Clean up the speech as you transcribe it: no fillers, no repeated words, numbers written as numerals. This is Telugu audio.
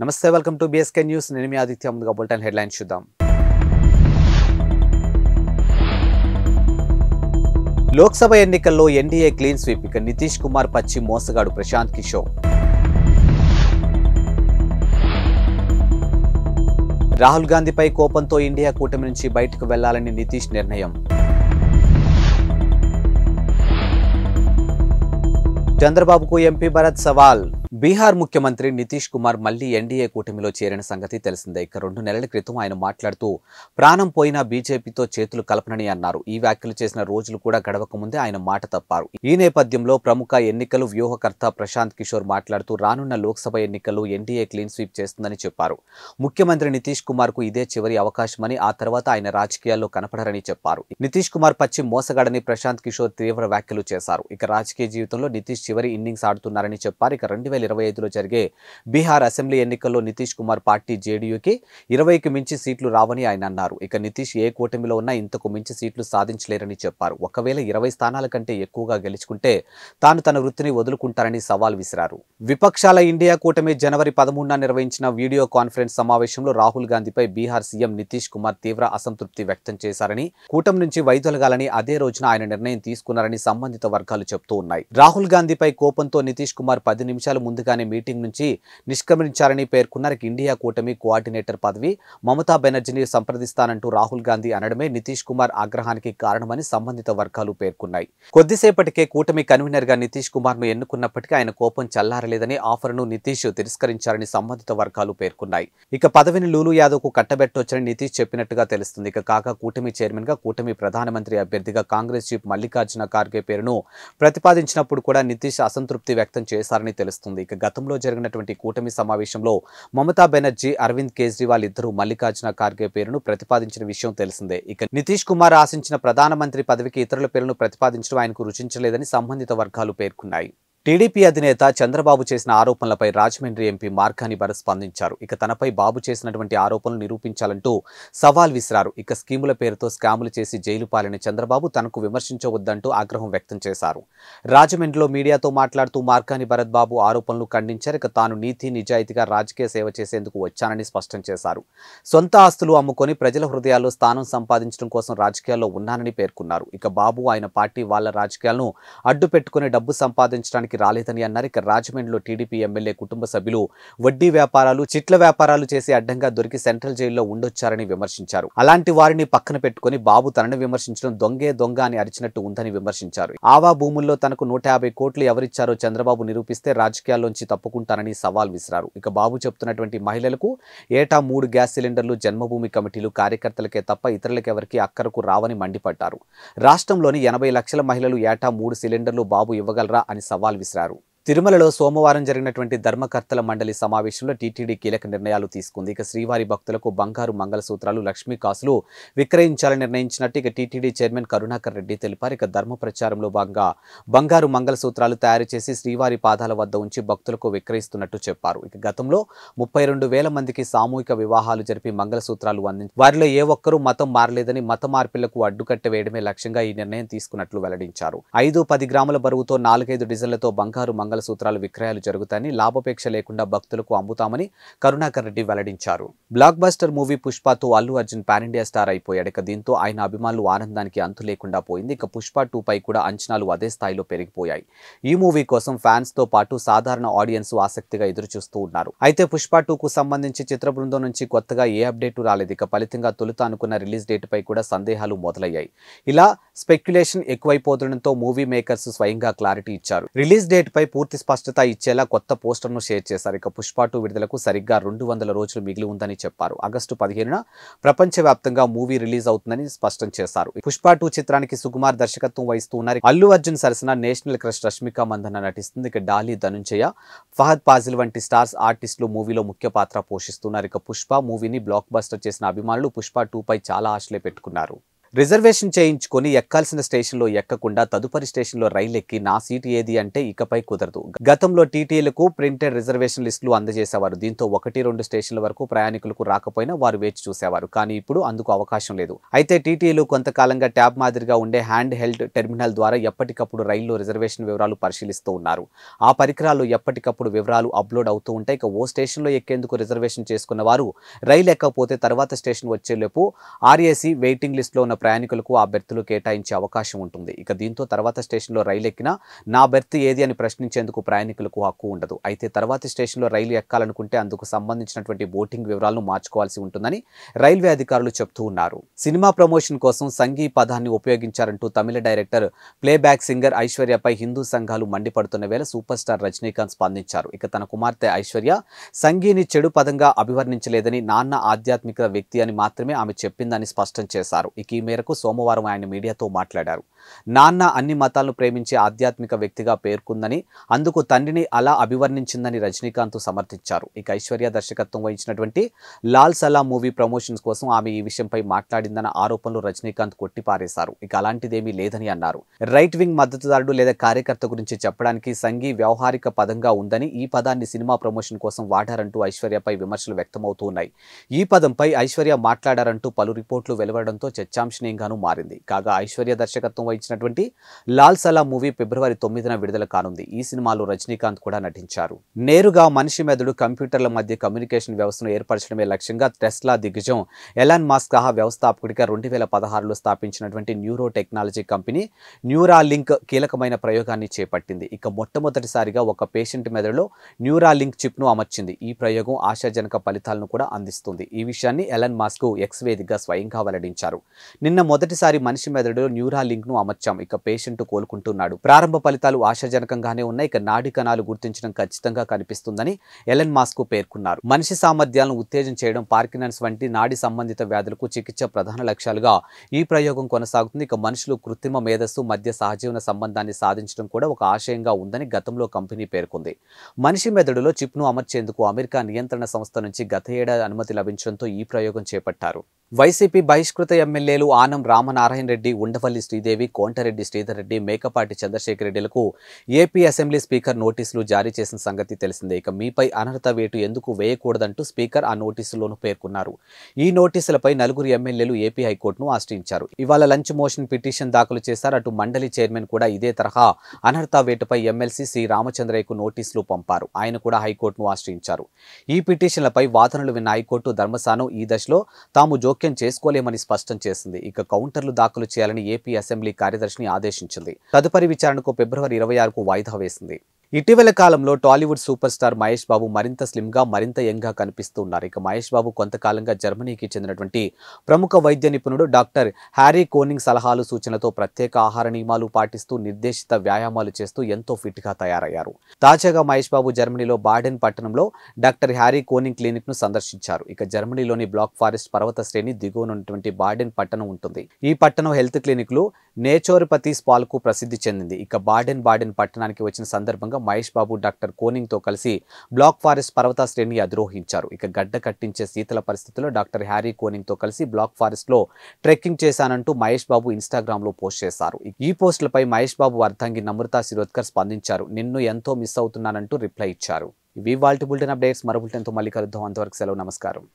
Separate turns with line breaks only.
నమస్తే వెల్కమ్ టు బిఎస్కే న్యూస్ నేను మీ ఆదిత్య ముందుగా బులెటిన్ హెడ్లైన్స్ చూద్దాం లోక్సభ ఎన్నికల్లో ఎన్డీఏ క్లీన్ స్వీప్ ఇక నితీష్ కుమార్ పచ్చి మోసగాడు ప్రశాంత్ కిషోర్ రాహుల్ గాంధీపై కోపంతో ఇండియా కూటమి నుంచి బయటకు వెళ్లాలని నితీష్ నిర్ణయం చంద్రబాబుకు ఎంపీ భరత్ సవాల్ బీహార్ ముఖ్యమంత్రి నితీష్ కుమార్ మళ్లీ ఎన్డీఏ కూటమిలో చేరిన సంగతి తెలిసిందే ఇక 2 నెలల క్రితం ఆయన మాట్లాడుతూ ప్రాణం పోయినా బీజేపీతో చేతులు కలపనని అన్నారు ఈ వ్యాఖ్యలు చేసిన రోజులు కూడా గడవక ముందే ఆయన మాట తప్పారు ఈ నేపథ్యంలో ప్రముఖ ఎన్నికలు వ్యూహకర్త ప్రశాంత్ కిషోర్ మాట్లాడుతూ రానున్న లోక్సభ ఎన్నికల్లో ఎన్డీఏ క్లీన్ స్వీప్ చేస్తుందని చెప్పారు ముఖ్యమంత్రి నితీష్ కుమార్ కు ఇదే చివరి అవకాశమని ఆ తర్వాత ఆయన రాజకీయాల్లో కనపడరని చెప్పారు నితీష్ కుమార్ పచ్చి మోసగాడని ప్రశాంత్ కిషోర్ తీవ్ర వ్యాఖ్యలు చేశారు ఇక రాజకీయ జీవితంలో నితీష్ చివరి ఇన్నింగ్స్ ఆడుతున్నారని చెప్పారు ఇక 2025లో జరిగే బీహార్ అసెంబ్లీ ఎన్నికల్లో నితీష్ కుమార్ పార్టీ జేడీయూకి 20కి మించి సీట్లు రావని ఆయన అన్నారు ఇక నితీష్ ఏ కూటమిలో ఉన్నా ఇంతకు మించి సీట్లు సాధించలేరని చెప్పారు ఒకవేళ 20 స్థానాల కంటే ఎక్కువగా గెలుచుకుంటే తాను తన వృత్తిని వదులుకుంటారని సవాల్ విసిరారు విపక్షాల ఇండియా కూటమి జనవరి 13న నిర్వహించిన వీడియో కాన్ఫరెన్స్ సమావేశంలో రాహుల్ గాంధీపై బీహార్ సీఎం నితీష్ కుమార్ తీవ్ర అసంతృప్తి వ్యక్తం చేశారని కూటమి నుంచి వైదొలగాలని అదే రోజున ఆయన నిర్ణయం తీసుకున్నారని సంబంధిత వర్గాలు చెబుతూ ఉన్నాయి రాహుల్ గాంధీపై కోపంతో నితీష్ కుమార్ 10 నిమిషాలు ముందుగానే మీటింగ్ నుంచి నిష్క్రమించారని పేర్కొన్నారు ఇండియా కూటమి కోఆర్డినేటర్ పదవి మమతా బెనర్జీని సంప్రదిస్తానంటూ రాహుల్ గాంధీ అనడమే నితీష్ కుమార్ ఆగ్రహానికి కారణమని సంబంధిత వర్గాలు పేర్కొన్నాయి కొద్దిసేపటికే కూటమి కన్వీనర్ గా నితీష్ కుమార్ ను ఎన్నుకున్నప్పటికీ ఆయన కోపం చల్లారలేదని ఆఫర్ను నితీష్ తిరస్కరించారని సంబంధిత వర్గాలు పేర్కొన్నాయి ఇక పదవిని లూలు యాదవ్ కు కట్టబెట్టొచ్చని నితీష్ చెప్పినట్టుగా తెలుస్తుంది ఇక కాగా కూటమి చైర్మన్ గా కూటమి ప్రధానమంత్రి అభ్యర్థిగా కాంగ్రెస్ చీఫ్ మల్లికార్జున ఖార్గే పేరును ప్రతిపాదించినప్పుడు కూడా నితీష్ అసంతృప్తి వ్యక్తం చేశారని తెలుస్తుంది ఇక గతంలో జరిగినటువంటి కూటమి సమావేశంలో మమతా బెనర్జీ అరవింద్ కేజ్రీవాల్ ఇద్దరు మల్లికార్జున ఖార్గే పేరును ప్రతిపాదించిన విషయం తెలిసిందే ఇక నితీష్ కుమార్ ఆశించిన ప్రధానమంత్రి పదవికి ఇతరుల పేరును ప్రతిపాదించడం ఆయనకు రుచించలేదని సంబంధిత వర్గాలు పేర్కొన్నాయి టీడీపీ అధినేత చంద్రబాబు చేసిన ఆరోపణలపై రాజమండ్రి ఎంపీ మార్గాని భరత్ స్పందించారు ఇక తనపై బాబు చేసినటువంటి ఆరోపణలు నిరూపించాలంటూ సవాల్ విసిరారు ఇక స్కీముల పేరుతో స్కాములు చేసి జైలు పాలిన చంద్రబాబు తనకు విమర్శించవద్దంటూ ఆగ్రహం వ్యక్తం చేశారు రాజమండ్రిలో మీడియాతో మాట్లాడుతూ మార్గాని భరత్ బాబు ఆరోపణలు ఖండించారు ఇక తాను నీతి నిజాయితీగా రాజకీయ సేవ చేసేందుకు వచ్చానని స్పష్టం చేశారు సొంత ఆస్తులు అమ్ముకొని ప్రజల హృదయాల్లో స్థానం సంపాదించడం కోసం రాజకీయాల్లో ఉన్నానని పేర్కొన్నారు ఇక బాబు ఆయన పార్టీ వాళ్ళ రాజకీయాలను అడ్డు పెట్టుకుని డబ్బు సంపాదించడానికి రాలేదని అన్నారు ఇక రాజమండ్రిలో టీడీపీ ఎమ్మెల్యే కుటుంబ సభ్యులు వడ్డీ వ్యాపారాలు చిట్ల వ్యాపారాలు చేసి అడ్డంగా దొరికి సెంట్రల్ జైల్లో ఉండొచ్చారని విమర్శించారు అలాంటి వారిని పక్కన పెట్టుకుని బాబు తనను విమర్శించడం దొంగ అని అరిచినట్టు ఉందని విమర్శించారు ఆవా భూముల్లో తనకు 150 కోట్లు ఎవరిచ్చారో చంద్రబాబు నిరూపిస్తే రాజకీయాల్లోంచి తప్పుకుంటారని సవాల్ విసిరారు ఇక బాబు చెప్తున్నటువంటి మహిళలకు ఏటా 3 గ్యాస్ సిలిండర్లు జన్మభూమి కమిటీలు కార్యకర్తలకే తప్ప ఇతరులకెవరికి అక్కరకు రావని మండిపడ్డారు రాష్ట్రంలోని 80 లక్షల మహిళలు ఏటా 3 సిలిండర్లు బాబు ఇవ్వగలరా అని సవాల్ విసిరారు తిరుమలలో సోమవారం జరిగినటువంటి ధర్మకర్తల మండలి సమావేశంలో టీటీడీ కీలక నిర్ణయాలు తీసుకుంది ఇక శ్రీవారి భక్తులకు బంగారు మంగళసూత్రాలు లక్ష్మీ కాసులు విక్రయించాలని నిర్ణయించినట్టు ఇక టీటీడీ చైర్మన్ కరుణాకర్ రెడ్డి తెలిపారు ఇక ధర్మ ప్రచారంలో భాగంగా బంగారు మంగళసూత్రాలు తయారు చేసి శ్రీవారి పాదాల వద్ద ఉంచి భక్తులకు విక్రయిస్తున్నట్టు చెప్పారు ఇక గతంలో 32,000 మందికి సామూహిక వివాహాలు జరిపి మంగళసూత్రాలు అందించి వారిలో ఏ ఒక్కరూ మతం మారలేదని మత మార్పిళ్లకు అడ్డుకట్ట వేయడమే లక్ష్యంగా ఈ నిర్ణయం తీసుకున్నట్లు వెల్లడించారు 5-10 గ్రాముల బరువుతో 4-5 డిజైన్లతో బంగారు మంగళసూత్రాలు విక్రయాలు జరుగుతాయని లాభాపేక్ష లేకుండా భక్తులకు అమ్ముతామని కరుణాకర్ రెడ్డి వెల్లడించారు బ్లాక్ బస్టర్ మూవీ పుష్పతో Allu Arjun pan India star అయిపోయాడు ఇక దీంతో ఆయన అభిమానులు ఆనందానికి అంతు లేకుండా పోయింది ఇక పుష్ప 2 పై కూడా అంచనాలు అదే స్థాయిలో పెరిగిపోయాయి ఈ మూవీ కోసం ఫ్యాన్స్ తో పాటు సాధారణ ఆడియన్స్ ఆసక్తిగా ఎదురు చూస్తూ ఉన్నారు అయితే పుష్ప 2 కు సంబంధించి చిత్ర బృందం నుంచి కొత్తగా ఏ అప్డేట్ రాలేదు ఇక ఫలితంగా తొలుత అనుకున్న రిలీజ్ డేట్ పై కూడా సందేహాలు మొదలయ్యాయి ఇలా స్పెక్యులేషన్ ఎక్కువైపోతుండటంతో మూవీ మేకర్స్ స్వయంగా క్లారిటీ ఇచ్చారు రిలీజ్ డేట్ పై పూర్తి స్పష్టత ఇచ్చేలా కొత్త పోస్టర్ను షేర్ చేశారు ఇక పుష్ప 2 విడుదలకు సరిగ్గా 200 రోజులు మిగిలి ఉందని చెప్పారు ఆగస్టు 15న ప్రపంచవ్యాప్తంగా మూవీ రిలీజ్ అవుతుందని స్పష్టం చేశారు పుష్ప 2 చిత్రానికి సుకుమార్ దర్శకత్వం వహిస్తూ ఉన్నారు అల్లు అర్జున్ సరసన నేషనల్ క్రష్ రష్మిక మందన్న నటిస్తుంది ఇక డాలీ ధనుంజయ ఫహద్ పాజిల్ వంటి స్టార్స్ ఆర్టిస్టులు మూవీలో ముఖ్య పాత్ర పోషిస్తున్నారు ఇక పుష్ప మూవీని బ్లాక్ బస్టర్ చేసిన అభిమానులు పుష్ప 2 పై చాలా ఆశలే పెట్టుకున్నారు రిజర్వేషన్ చేయించుకొని ఎక్కాల్సిన స్టేషన్లో ఎక్కకుండా తదుపరి స్టేషన్లో రైలు ఎక్కి నా సీటు ఏది అంటే ఇకపై కుదరదు. గతంలో టీటీలకు ప్రింటెడ్ రిజర్వేషన్ లిస్టులు అందజేసేవారు. దీంతో 1-2 స్టేషన్ల వరకు ప్రయాణికులకు రాకపోయినా వారు వేచి చూసేవారు. కానీ ఇప్పుడు అందుకు అవకాశం లేదు. అయితే టీటీలు కొంతకాలంగా ట్యాబ్ మాదిరిగా ఉండే హ్యాండ్ హెల్డ్ టెర్మినల్ ద్వారా ఎప్పటికప్పుడు రైల్లో రిజర్వేషన్ వివరాలు పరిశీలిస్తూ ఉన్నారు. ఆ పరికరాల్లో ఎప్పటికప్పుడు వివరాలు అప్లోడ్ అవుతూ ఉంటాయి. ఇక ఓ స్టేషన్లో ఎక్కేందుకు రిజర్వేషన్ చేసుకున్న వారు రైలు ఎక్కకపోతే తర్వాత స్టేషన్ వచ్చేలోపు ఆర్ఏసీ వెయిటింగ్ లిస్టులో ఉన్న ప్రయాణికులకు ఆ బెర్తులు కేటాయించే అవకాశం ఉంటుంది. ఇక దీంతో తర్వాత స్టేషన్లో రైలు ఎక్కినా నా బెర్త్ ఏది అని ప్రశ్నించేందుకు ప్రయాణికులకు హక్కు ఉండదు. అయితే తర్వాతి స్టేషన్లో రైలు ఎక్కాలనుకుంటే అందుకు సంబంధించినటువంటి బోటింగ్ వివరాలను మార్చుకోవాల్సి ఉంటుందని రైల్వే అధికారులు చెబుతూ ఉన్నారు. సినిమా ప్రమోషన్ కోసం సంఘీ పదాన్ని ఉపయోగించారంటూ తమిళ డైరెక్టర్, ప్లేబ్యాక్ సింగర్ ఐశ్వర్యపై హిందూ సంఘాలు మండిపడుతున్న వేళ సూపర్ స్టార్ రజనీకాంత్ స్పందించారు. ఇక తన కుమార్తె ఐశ్వర్య సంఘీని చెడు పదంగా అభివర్ణించలేదని, నాన్న ఆధ్యాత్మిక వ్యక్తి అని మాత్రమే ఆమె చెప్పిందని స్పష్టం చేశారు. ఇక ఈ మేరకు సోమవారం ఆయన మీడియాతో మాట్లాడారు. నాన్న అన్ని మతాలను ప్రేమించే ఆధ్యాత్మిక వ్యక్తిగా పేర్కొందని, అందుకు తండ్రిని అలా అభివర్ణించిందని రజనీకాంత్ సమర్థించారు. ఇక ఐశ్వర్య దర్శకత్వం వహించినటువంటి లాల్ సలాం మూవీ ప్రమోషన్స్ కోసం ఆమె ఈ విషయంపై మాట్లాడిందన్న ఆరోపణలు రజనీకాంత్ కొట్టిపారేశారు. ఇక అలాంటిదేమీ లేదని అన్నారు. రైట్ వింగ్ మద్దతుదారుడు లేదా కార్యకర్త గురించి చెప్పడానికి సంఘీ వ్యవహారిక పదంగా ఉందని, ఈ పదాన్ని సినిమా ప్రమోషన్ కోసం వాడారంటూ ఐశ్వర్యపై విమర్శలు వ్యక్తమవుతూ ఉన్నాయి. ఈ పదంపై ఐశ్వర్య మాట్లాడారంటూ పలు రిపోర్టులు వెలువడంతో చర్చాంశనీయంగానూ మారింది. కాగా ఐశ్వర్య దర్శకత్వం వహించినటువంటి లాల్ సలాం మూవీ ఫిబ్రవరి 9న విడుదల కానుంది. ఈ సినిమాలో రజనీకాంత్ కూడా నటించారు. నేరుగా మనిషి మెదడు, కంప్యూటర్ల మధ్య కమ్యూనికేషన్ వ్యవస్థను ఏర్పరచడమే లక్ష్యంగా టెస్లా దిగ్గజం ఎలాన్ మస్క్ వ్యవస్థాపకుడిగా 2016లో స్థాపించినటువంటి న్యూరో టెక్నాలజీ కంపెనీ న్యూరాలింక్ కీలకమైన ప్రయోగాన్ని చేపట్టింది. ఇక మొట్టమొదటిసారిగా ఒక పేషెంట్ మెదడులో న్యూరాలింక్ చిప్ను అమర్చింది. ఈ ప్రయోగం ఆశాజనక ఫలితాలను కూడా అందిస్తుంది. ఈ విషయాన్ని ఎలాన్ మస్క్ ఎక్స్ వేదికగా స్వయంగా వెల్లడించారు. నిన్న మొదటిసారి మనిషి మెదడులో న్యూరాలింక్ ను అమర్చాం. ఇక పేషెంట్ కోలుకుంటున్నాడు. ప్రారంభ ఫలితాలు ఆశాజనకంగానే ఉన్నాయి. ఇక నాడి కణాలు గుర్తించడం ఖచ్చితంగా కనిపిస్తుందని ఎలన్ మస్క్ పేర్కొన్నారు. మనిషి సామర్థ్యాలను ఉత్తేజం చేయడం, పార్కిన్సన్స్ వంటి నాడి సంబంధిత వ్యాధులకు చికిత్స ప్రధాన లక్ష్యాలుగా ఈ ప్రయోగం కొనసాగుతుంది. ఇక మనుషులు కృత్రిమ మేధస్సు మధ్య సహజీవన సంబంధాన్ని సాధించడం కూడా ఒక ఆశయంగా ఉందని గతంలో కంపెనీ పేర్కొంది. మనిషి మెదడులో చిప్ను అమర్చేందుకు అమెరికా నియంత్రణ సంస్థ నుంచి గత ఏడాది అనుమతి లభించడంతో ఈ ప్రయోగం చేపట్టారు. వైసీపీ బహిష్కృత ఎమ్మెల్యేలు ఆనం రామనారాయణ రెడ్డి, ఉండవల్లి శ్రీదేవి, కోంటారెడ్డి శ్రీధర్ రెడ్డి, మేకపాటి చంద్రశేఖర్ రెడ్డిలకు ఏపీ అసెంబ్లీ స్పీకర్ నోటీసులు జారీ చేసిన సంగతి తెలిసిందే. ఇక మీపై అనర్హత వేటు ఎందుకు వేయకూడదంటూ స్పీకర్ ఆ నోటీసుల్లోనూ పేర్కొన్నారు. ఈ నోటీసులపై 9 ఎమ్మెల్యేలు ఏపీ హైకోర్టును ఆశ్రయించారు. ఇవాళ లంచ్ మోషన్ పిటిషన్ దాఖలు చేశారు. అటు మండలి చైర్మన్ కూడా ఇదే తరహా అనర్హత వేటుపై ఎమ్మెల్సీ శ్రీ రామచంద్రయ్యకు నోటీసులు పంపారు. ఆయన కూడా హైకోర్టును ఆశ్రయించారు. ఈ పిటిషన్లపై వాదనలు విన్న హైకోర్టు ధర్మస్థానం ఈ దశలో తాము జోక్యం చేసుకోలేమని స్పష్టం చేసింది. ఇక కౌంటర్లు దాఖలు చేయాలని ఏపీ అసెంబ్లీ కార్యదర్శిని ఆదేశించింది. తదుపరి విచారణకు ఫిబ్రవరి 26కు వాయిదా వేసింది. ఇటీవల కాలంలో టాలీవుడ్ సూపర్ స్టార్ మహేష్ బాబు మరింత స్లిమ్గా, మరింత యంగ్గా కనిపిస్తూ ఉన్నారు. ఇక మహేష్ బాబు కొంతకాలంగా జర్మనీకి చెందినటువంటి ప్రముఖ వైద్య నిపుణుడు డాక్టర్ హ్యారీ కోనింగ్ సలహాలు, సూచనలతో ప్రత్యేక ఆహార నియమాలు పాటిస్తూ నిర్దేశిత వ్యాయామాలు చేస్తూ ఎంతో ఫిట్గా తయారయ్యారు. తాజాగా మహేష్ బాబు జర్మనీలో బాడెన్ పట్టణంలో డాక్టర్ హ్యారీ కోనింగ్ క్లినిక్ను సందర్శించారు. ఇక జర్మనీలోని బ్లాక్ ఫారెస్ట్ పర్వత శ్రేణి దిగువన ఉన్నటువంటి బాడెన్ పట్టణం ఉంటుంది. ఈ పట్టణం హెల్త్ క్లినిక్లు నేచోరపతి స్పాల్కు ప్రసిద్ధి చెందింది. ఇక బాడెన్ పట్టణానికి వచ్చిన సందర్భంగా మహేష్ బాబు డాక్టర్ కోనింగ్తో కలిసి బ్లాక్ ఫారెస్ట్ పర్వత శ్రేణి అధిరోహించారు. ఇక గడ్డ కట్టించే శీతల పరిస్థితుల్లో డాక్టర్ హ్యారీ కోనింగ్తో కలిసి బ్లాక్ ఫారెస్ట్ లో ట్రెక్కింగ్ చేశానంటూ మహేష్ బాబు ఇన్స్టాగ్రామ్ లో పోస్ట్ చేశారు. ఈ పోస్టులపై మహేష్ బాబు అర్ధాంగి నమ్రతా శిరోద్కర్ స్పందించారు. నిన్ను ఎంతో మిస్ అవుతున్నానంటూ రిప్లై ఇచ్చారు. ఇవి వాల్టి బులెటిన్ అప్డేట్స్. మరో బులెటిన్తో మళ్ళీ కలుద్దాం. అంతవరకు సెలవు. నమస్కారం.